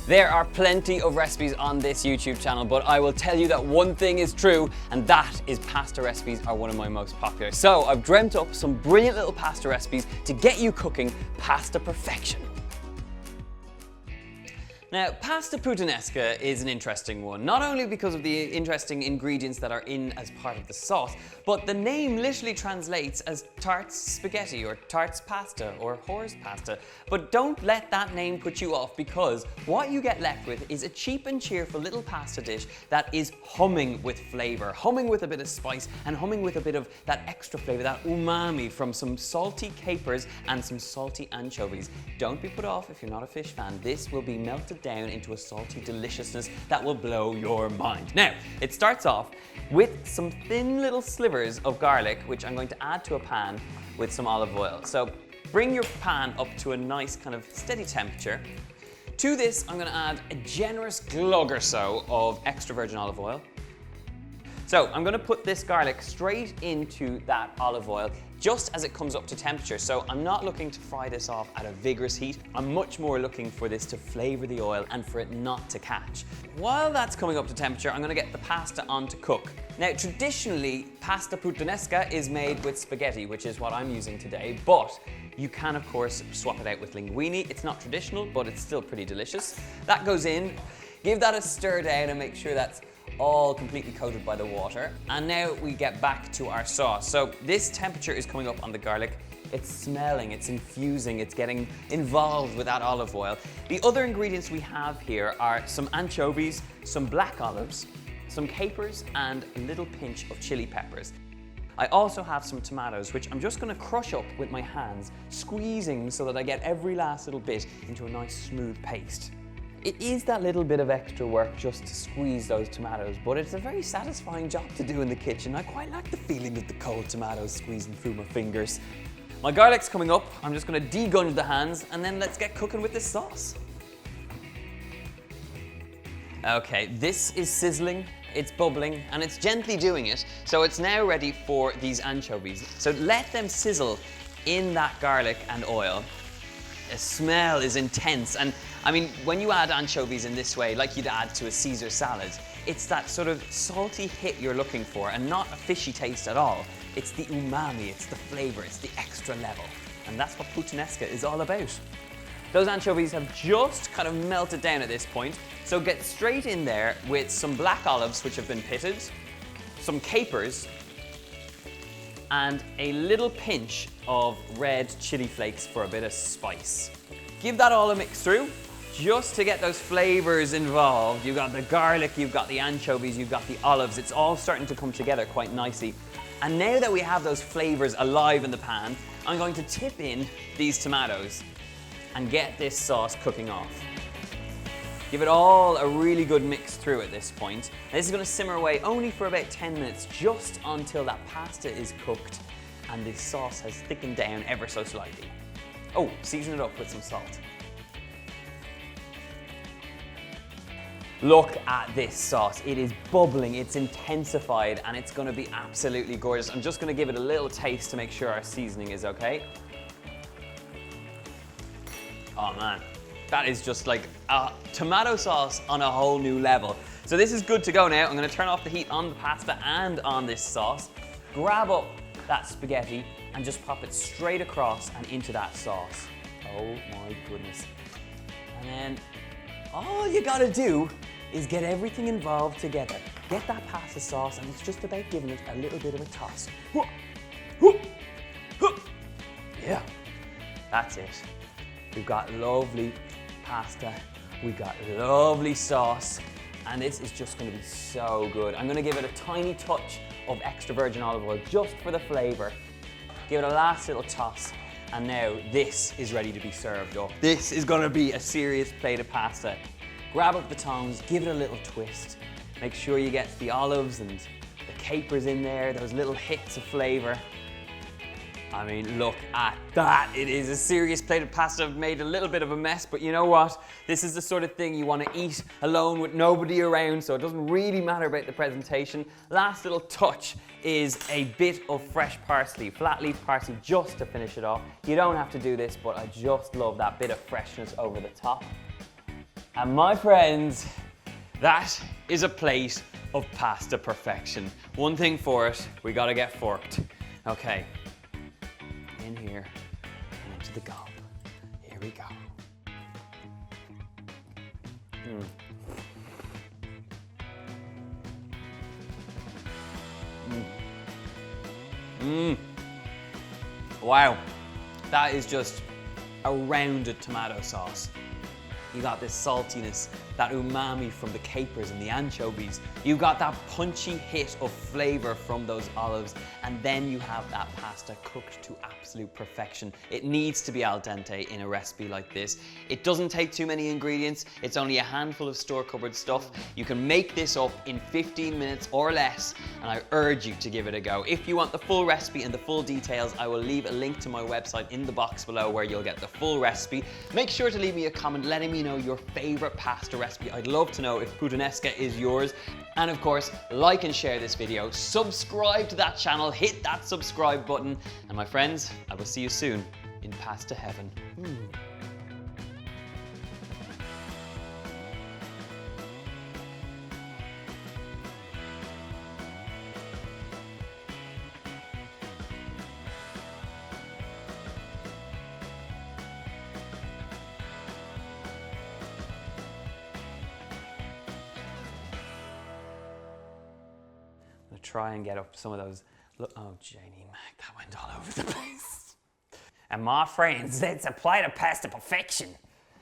There are plenty of recipes on this YouTube channel, but I will tell you that one thing is true, and that is pasta recipes are one of my most popular. So I've dreamt up some brilliant little pasta recipes to get you cooking pasta perfection. Now, pasta puttanesca is an interesting one, not only because of the interesting ingredients that are in as part of the sauce, but the name literally translates as tart's spaghetti or tart's pasta or whore's pasta. But don't let that name put you off, because what you get left with is a cheap and cheerful little pasta dish that is humming with flavor, humming with a bit of spice, and humming with a bit of that extra flavor, that umami from some salty capers and some salty anchovies. Don't be put off if you're not a fish fan. This will be melted down into a salty deliciousness that will blow your mind. Now, it starts off with some thin little slivers of garlic, which I'm going to add to a pan with some olive oil. So bring your pan up to a nice kind of steady temperature. To this, I'm going to add a generous glug or so of extra virgin olive oil. So I'm going to put this garlic straight into that olive oil just as it comes up to temperature. So I'm not looking to fry this off at a vigorous heat. I'm much more looking for this to flavor the oil and for it not to catch. While that's coming up to temperature, I'm going to get the pasta on to cook. Now, traditionally, pasta puttanesca is made with spaghetti, which is what I'm using today, but you can, of course, swap it out with linguine. It's not traditional, but it's still pretty delicious. That goes in. Give that a stir down and make sure that's all completely coated by the water. And now we get back to our sauce. So this temperature is coming up on the garlic. It's smelling, it's infusing, it's getting involved with that olive oil. The other ingredients we have here are some anchovies, some black olives, some capers, and a little pinch of chili peppers. I also have some tomatoes, which I'm just going to crush up with my hands, squeezing so that I get every last little bit into a nice smooth paste. It is that little bit of extra work just to squeeze those tomatoes, but it's a very satisfying job to do in the kitchen. I quite like the feeling of the cold tomatoes squeezing through my fingers. My garlic's coming up. I'm just going to degunge the hands, and then let's get cooking with this sauce. Okay, this is sizzling, it's bubbling, and it's gently doing it. So it's now ready for these anchovies. So let them sizzle in that garlic and oil. The smell is intense, and I mean, when you add anchovies in this way, like you'd add to a Caesar salad, it's that sort of salty hit you're looking for, and not a fishy taste at all. It's the umami, it's the flavor, it's the extra level, and that's what puttanesca is all about. Those anchovies have just kind of melted down at this point, so get straight in there with some black olives which have been pitted, some capers, and a little pinch of red chili flakes for a bit of spice. Give that all a mix through, just to get those flavors involved. You've got the garlic, you've got the anchovies, you've got the olives. It's all starting to come together quite nicely. And now that we have those flavors alive in the pan, I'm going to tip in these tomatoes and get this sauce cooking off. Give it all a really good mix through at this point. This is going to simmer away only for about 10 minutes, just until that pasta is cooked and the sauce has thickened down ever so slightly. Oh, season it up with some salt. Look at this sauce. It is bubbling, it's intensified, and it's going to be absolutely gorgeous. I'm just going to give it a little taste to make sure our seasoning is okay. Oh man. That is just like a tomato sauce on a whole new level. So this is good to go now. I'm going to turn off the heat on the pasta and on this sauce. Grab up that spaghetti and just pop it straight across and into that sauce. Oh my goodness. And then all you gotta do is get everything involved together. Get that pasta sauce, and it's just about giving it a little bit of a toss. Yeah, that's it. We've got lovely pasta, we've got lovely sauce, and this is just going to be so good. I'm going to give it a tiny touch of extra virgin olive oil just for the flavor. Give it a last little toss, and now this is ready to be served up. This is going to be a serious plate of pasta. Grab up the tongs, give it a little twist. Make sure you get the olives and the capers in there, those little hits of flavor. I mean, look at that. It is a serious plate of pasta. I've made a little bit of a mess, but you know what? This is the sort of thing you want to eat alone with nobody around, so it doesn't really matter about the presentation. Last little touch is a bit of fresh parsley, flat leaf parsley, just to finish it off. You don't have to do this, but I just love that bit of freshness over the top. And my friends, that is a plate of pasta perfection. One thing for it, we gotta get forked. Okay, in here and into the gob. Here we go. Wow, that is just a rounded tomato sauce. You got this saltiness, that umami from the capers and the anchovies. You've got that punchy hit of flavor from those olives, and then you have that pasta cooked to absolute perfection. It needs to be al dente in a recipe like this. It doesn't take too many ingredients. It's only a handful of store cupboard stuff. You can make this up in 15 minutes or less, and I urge you to give it a go. If you want the full recipe and the full details, I will leave a link to my website in the box below where you'll get the full recipe. Make sure to leave me a comment letting me know your favorite pasta recipe. I'd love to know if puttanesca is yours. And of course, like and share this video, subscribe to that channel, hit that subscribe button. And my friends, I will see you soon in pasta heaven. Try and get up some of those. Look, oh, Janie Mac, that went all over the place. And my friends, that's a plate of pasta perfection.